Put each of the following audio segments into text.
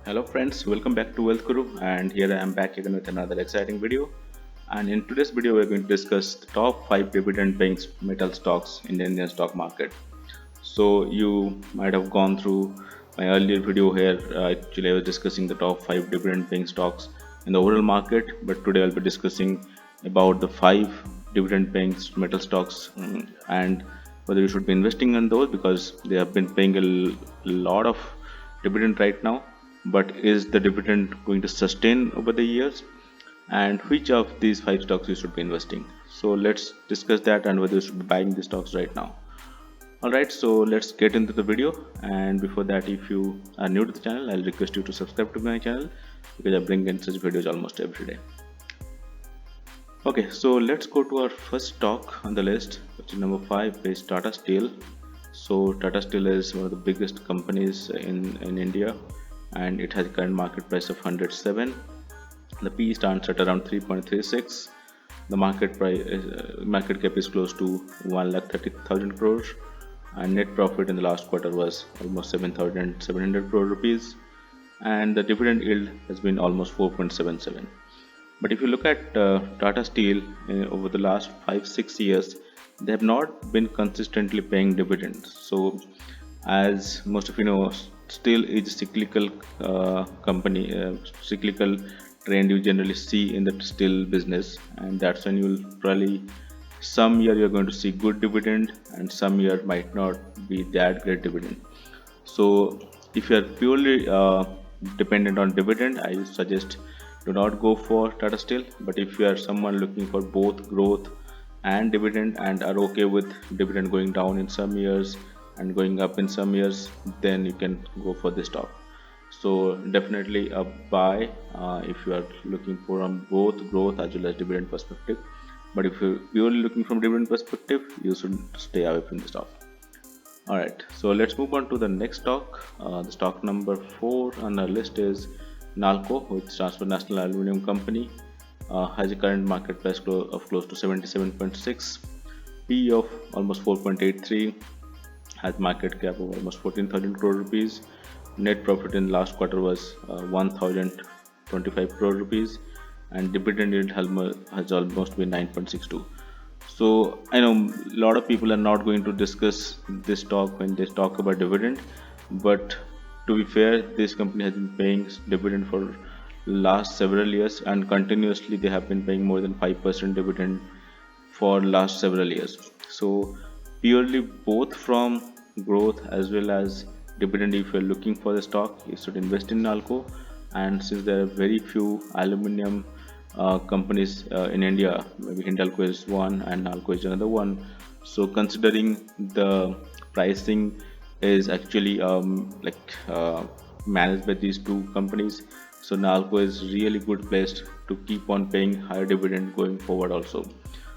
Hello friends, welcome back to Wealth Guru, and here I am back again with another exciting video. And in today's video we're going to discuss the top 5 dividend paying metal stocks in the Indian stock market. So you might have gone through my earlier video here. Actually I was discussing the top 5 dividend paying stocks in the overall market, but today I'll be discussing about the 5 dividend paying metal stocks, and whether you should be investing in those because they have been paying a lot of dividend right now, but is the dividend going to sustain over the years, and which of these 5 stocks you should be investing. So let's discuss that and whether you should be buying the stocks right now. Alright, so let's get into the video, and before that, if you are new to the channel, I'll request you to subscribe to my channel because I bring in such videos almost every day. Okay, so let's go to our first stock on the list, which is number 5, is Tata Steel. So Tata Steel is one of the biggest companies in India, and it has a current market price of 107. The PE stands at around 3.36. The market cap is close to 1,30,000 crores, and net profit in the last quarter was almost 7,700 crore rupees, and the dividend yield has been almost 4.77. But if you look at Tata Steel over the last 5-6 years, they have not been consistently paying dividends. So as most of you know, steel is a cyclical company, cyclical trend you generally see in the steel business, and that's when you'll probably, some year you're going to see good dividend and some year might not be that great dividend. So if you are purely dependent on dividend, I suggest do not go for Tata Steel. But if you are someone looking for both growth and dividend and are okay with dividend going down in some years and going up in some years, then you can go for this stock. So definitely a buy if you are looking for both growth as well as dividend perspective. But if you're purely looking from dividend perspective, you should stay away from the stock. Alright, so let's move on to the next stock. The stock number 4 on our list is NALCO, which stands for National Aluminium Company. Has a current market price of close to 77.6, PE of almost 4.83, has market cap of almost 14,000 crore rupees. Net profit in last quarter was 1,025 crore rupees, and dividend yield has almost been 9.62. So I know a lot of people are not going to discuss this stock when they talk about dividend, but to be fair, this company has been paying dividend for last several years, and continuously they have been paying more than 5% dividend for last several years. So purely both from growth as well as dividend, if you're looking for the stock, you should invest in NALCO. And since there are very few aluminium companies in India, maybe Hindalco is one and NALCO is another one, so considering the pricing is actually managed by these two companies, so NALCO is really good placed to keep on paying higher dividend going forward also.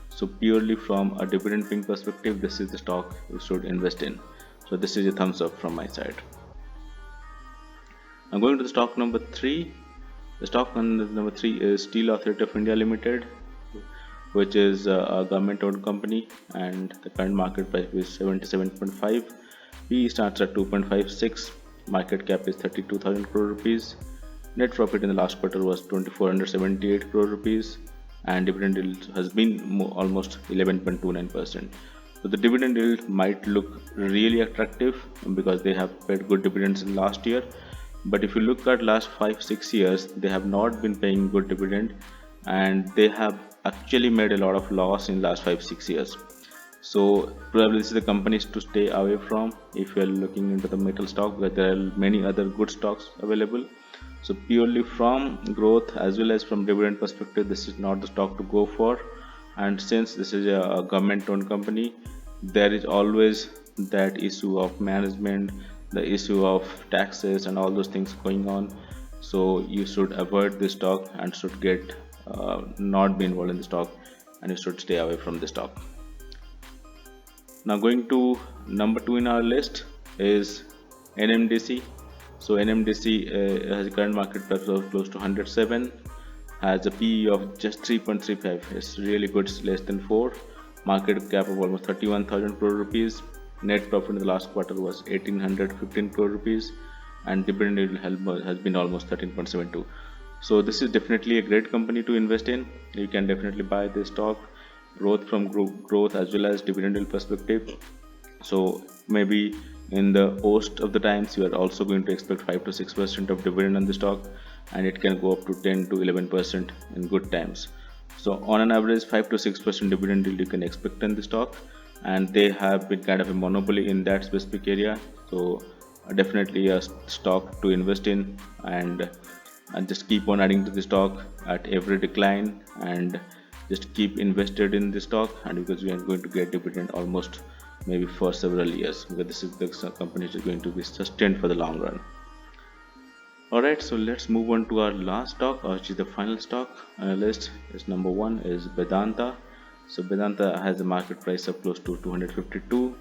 So purely from a dividend paying perspective, this is the stock you should invest in. So this is a thumbs up from my side. I'm going to the stock number 3. The stock number 3 is Steel Authority of India Limited, which is a government-owned company, and the current market price is 77.5. PE starts at 2.56. Market cap is 32,000 crore rupees. Net profit in the last quarter was 2,478 crore rupees, and dividend yield has been almost 11.29%. So the dividend yield might look really attractive because they have paid good dividends in last year. But if you look at last 5-6 years, they have not been paying good dividend, and they have actually made a lot of loss in last 5-6 years. So probably this is the companies to stay away from if you are looking into the metal stock, where there are many other good stocks available. So purely from growth as well as from dividend perspective, this is not the stock to go for. And since this is a government owned company, there is always that issue of management, the issue of taxes and all those things going on. So you should avoid this stock and should get not be involved in the stock, and you should stay away from the stock. Now going to number 2 in our list is NMDC. So NMDC has a current market price of close to 107, has a PE of just 3.35. It's really good, it's less than 4. Market cap of almost 31,000 crore rupees. Net profit in the last quarter was 1,815 crore rupees, and dividend yield has been almost 13.72. So this is definitely a great company to invest in. You can definitely buy this stock, growth from growth as well as dividend yield perspective. So maybe in the most of the times you are also going to expect 5 to 6% of dividend on the stock, and it can go up to 10 to 11% in good times. So on an average 5 to 6% dividend yield you can expect in the stock, and they have been kind of a monopoly in that specific area. So definitely a stock to invest in, and just keep on adding to the stock at every decline, and just keep invested in the stock, and because we are going to get dividend almost maybe for several years, because this is the company which is going to be sustained for the long run. Alright, so let's move on to our last stock, which is the final stock on our list. Is number one is Vedanta. So Vedanta has a market price of close to 252,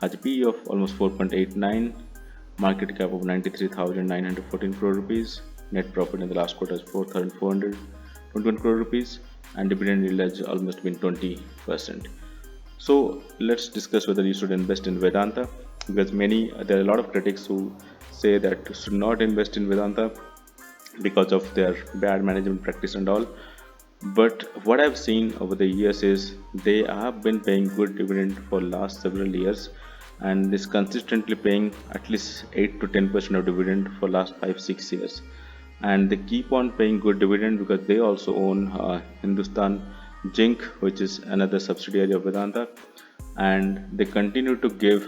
has a PE of almost 4.89, market cap of 93,914 crore rupees, net profit in the last quarter is 4,421 crore rupees, and dividend yield has almost been 20%. So let's discuss whether you should invest in Vedanta, because there are a lot of critics who say that you should not invest in Vedanta because of their bad management practice and all. But what I've seen over the years is they have been paying good dividend for last several years, and is consistently paying at least 8 to 10% of dividend for last 5 6 years, and they keep on paying good dividend because they also own Hindustan Zinc, which is another subsidiary of Vedanta, and they continue to give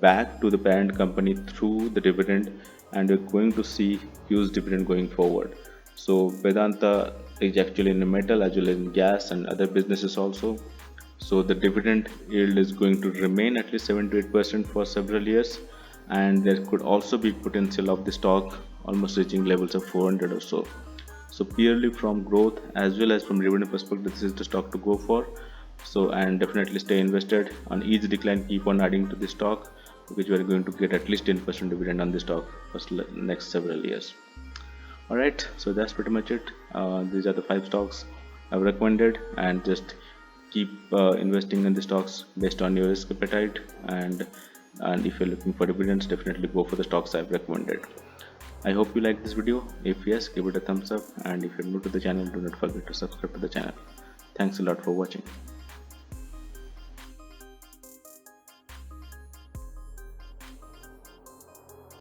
back to the parent company through the dividend, and we're going to see huge dividend going forward. So Vedanta is actually in the metal as well as in gas and other businesses also. So the dividend yield is going to remain at least 7 to 8% for several years, and there could also be potential of the stock almost reaching levels of 400 or so. So purely from growth as well as from revenue perspective, this is the stock to go for. So, and definitely stay invested. On each decline, keep on adding to the stock, because you are going to get at least 10% dividend on the stock for next several years. Alright, so that's pretty much it. These are the 5 stocks I've recommended, and just keep investing in the stocks based on your risk appetite, and if you're looking for dividends, definitely go for the stocks I've recommended. I hope you like this video. If yes, give it a thumbs up, and if you're new to the channel, do not forget to subscribe to the channel. Thanks a lot for watching.